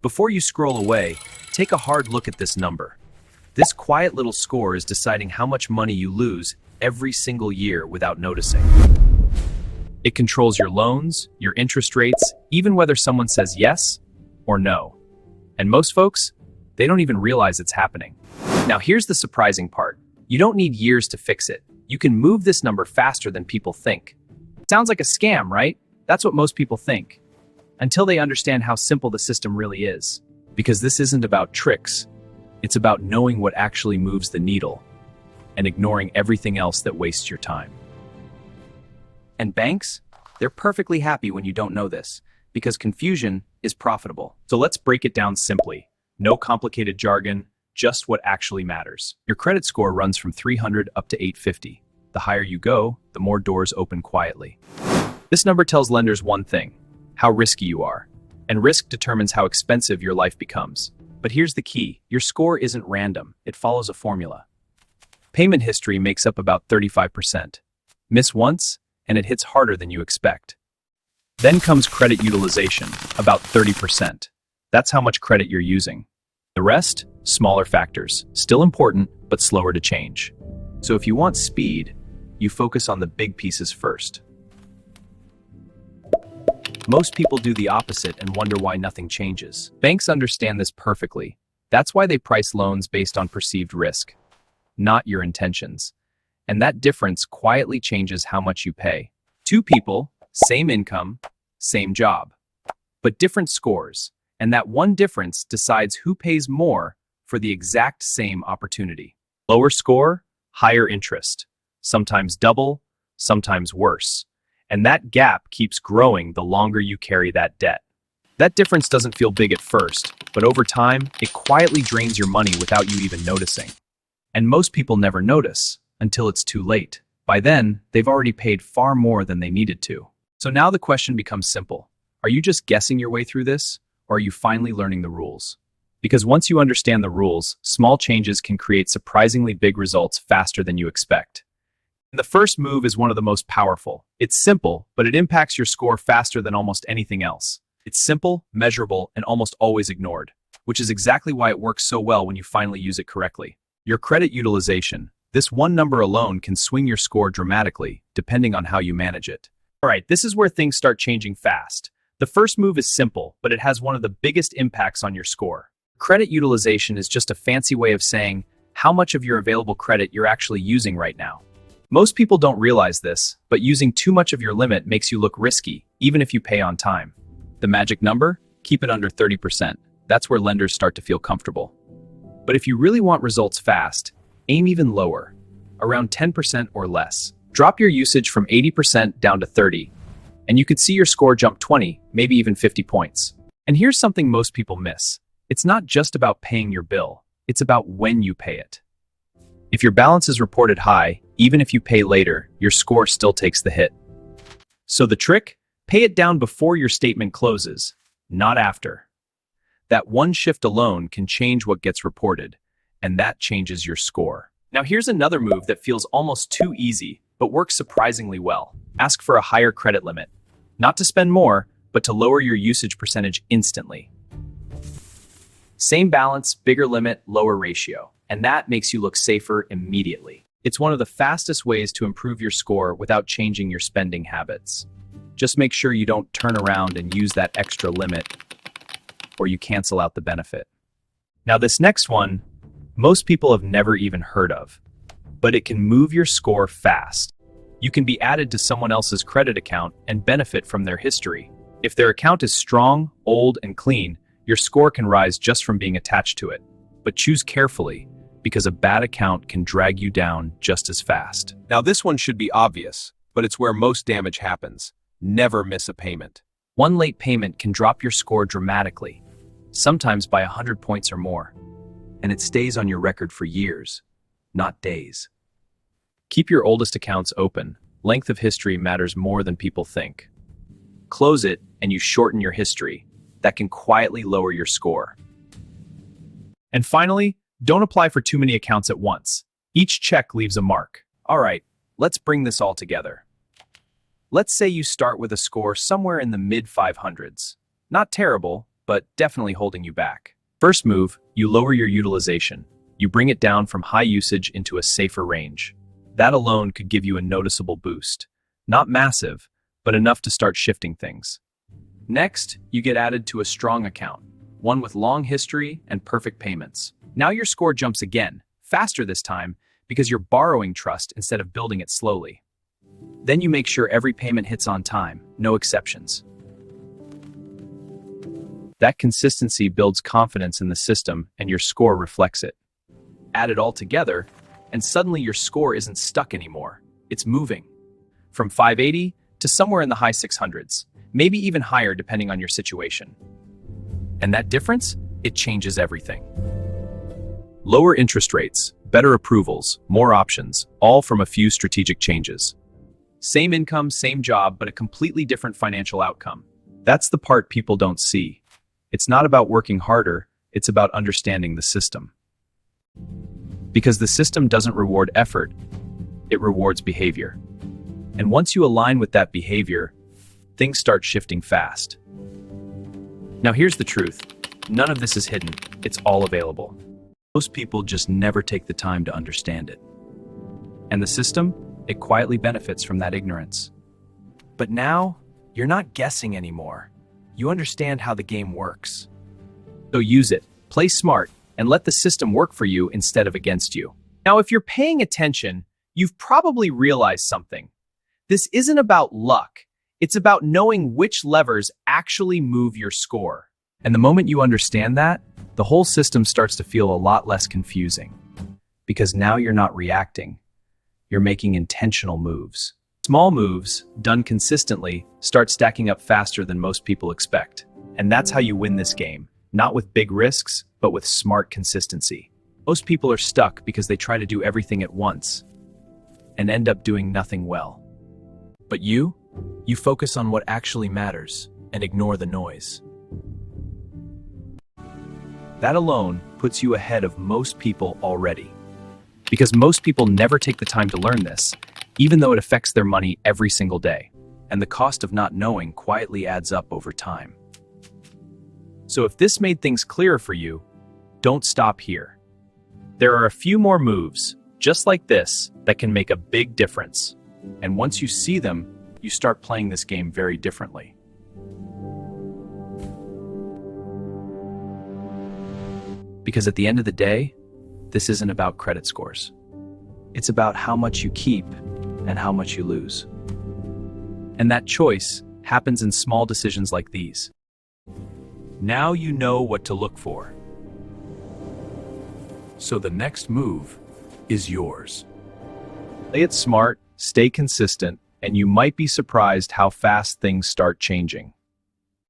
Before you scroll away, take a hard look at this number. This quiet little score is deciding how much money you lose every single year without noticing. It controls your loans, your interest rates, even whether someone says yes or no. And most folks, they don't even realize it's happening. Now here's the surprising part. You don't need years to fix it. You can move this number faster than people think. Sounds like a scam, right? That's what most people think. Until they understand how simple the system really is. Because this isn't about tricks. It's about knowing what actually moves the needle and ignoring everything else that wastes your time. And banks, they're perfectly happy when you don't know this, because confusion is profitable. So let's break it down simply. No complicated jargon, just what actually matters. Your credit score runs from 300 up to 850. The higher you go, the more doors open quietly. This number tells lenders one thing: how risky you are. And risk determines how expensive your life becomes. But here's the key. Your score isn't random. It follows a formula. Payment history makes up about 35%. Miss once, and it hits harder than you expect. Then comes credit utilization, about 30%. That's how much credit you're using. The rest, smaller factors, still important, but slower to change. So if you want speed, you focus on the big pieces first. Most people do the opposite and wonder why nothing changes. Banks understand this perfectly. That's why they price loans based on perceived risk, not your intentions. And that difference quietly changes how much you pay. Two people, same income, same job, but different scores. And that one difference decides who pays more for the exact same opportunity. Lower score, higher interest. Sometimes double, sometimes worse. And that gap keeps growing the longer you carry that debt. That difference doesn't feel big at first, but over time, it quietly drains your money without you even noticing. And most people never notice until it's too late. By then, they've already paid far more than they needed to. So now the question becomes simple. Are you just guessing your way through this, or are you finally learning the rules? Because once you understand the rules, small changes can create surprisingly big results faster than you expect. And the first move is one of the most powerful. It's simple, but it impacts your score faster than almost anything else. It's simple, measurable, and almost always ignored, which is exactly why it works so well when you finally use it correctly. Your credit utilization. This one number alone can swing your score dramatically, depending on how you manage it. All right, this is where things start changing fast. The first move is simple, but it has one of the biggest impacts on your score. Credit utilization is just a fancy way of saying how much of your available credit you're actually using right now. Most people don't realize this, but using too much of your limit makes you look risky, even if you pay on time. The magic number? Keep it under 30%. That's where lenders start to feel comfortable. But if you really want results fast, aim even lower, around 10% or less. Drop your usage from 80% down to 30%, and you could see your score jump 20, maybe even 50 points. And here's something most people miss. It's not just about paying your bill, it's about when you pay it. If your balance is reported high, even if you pay later, your score still takes the hit. So the trick? Pay it down before your statement closes, not after. That one shift alone can change what gets reported, and that changes your score. Now here's another move that feels almost too easy, but works surprisingly well. Ask for a higher credit limit. Not to spend more, but to lower your usage percentage instantly. Same balance, bigger limit, lower ratio. And that makes you look safer immediately. It's one of the fastest ways to improve your score without changing your spending habits. Just make sure you don't turn around and use that extra limit, or you cancel out the benefit. Now this next one, most people have never even heard of, but it can move your score fast. You can be added to someone else's credit account and benefit from their history. If their account is strong, old, and clean, your score can rise just from being attached to it. But choose carefully, because a bad account can drag you down just as fast. Now this one should be obvious, but it's where most damage happens. Never miss a payment. One late payment can drop your score dramatically, sometimes by 100 points or more. And it stays on your record for years, not days. Keep your oldest accounts open. Length of history matters more than people think. Close it and you shorten your history. That can quietly lower your score. And finally, don't apply for too many accounts at once. Each check leaves a mark. All right, let's bring this all together. Let's say you start with a score somewhere in the mid-500s. Not terrible, but definitely holding you back. First move, you lower your utilization. You bring it down from high usage into a safer range. That alone could give you a noticeable boost. Not massive, but enough to start shifting things. Next, you get added to a strong account, one with long history and perfect payments. Now your score jumps again, faster this time, because you're borrowing trust instead of building it slowly. Then you make sure every payment hits on time, no exceptions. That consistency builds confidence in the system, and your score reflects it. Add it all together, and suddenly your score isn't stuck anymore. It's moving. From 580 to somewhere in the high 600s, maybe even higher depending on your situation. And that difference? It changes everything. Lower interest rates, better approvals, more options, all from a few strategic changes. Same income, same job, but a completely different financial outcome. That's the part people don't see. It's not about working harder, it's about understanding the system. Because the system doesn't reward effort, it rewards behavior. And once you align with that behavior, things start shifting fast. Now here's the truth. None of this is hidden. It's all available. Most people just never take the time to understand it. And the system, it quietly benefits from that ignorance. But now, you're not guessing anymore. You understand how the game works. So use it, play smart, and let the system work for you instead of against you. Now, if you're paying attention, you've probably realized something. This isn't about luck. It's about knowing which levers actually move your score. And the moment you understand that, the whole system starts to feel a lot less confusing. Because now you're not reacting. You're making intentional moves. Small moves, done consistently, start stacking up faster than most people expect. And that's how you win this game. Not with big risks, but with smart consistency. Most people are stuck because they try to do everything at once and end up doing nothing well. But you focus on what actually matters and ignore the noise. That alone puts you ahead of most people already. Because most people never take the time to learn this, even though it affects their money every single day. And the cost of not knowing quietly adds up over time. So if this made things clearer for you, don't stop here. There are a few more moves, just like this, that can make a big difference. And once you see them, you start playing this game very differently. Because at the end of the day, this isn't about credit scores. It's about how much you keep and how much you lose. And that choice happens in small decisions like these. Now you know what to look for. So the next move is yours. Play it smart, stay consistent, and you might be surprised how fast things start changing.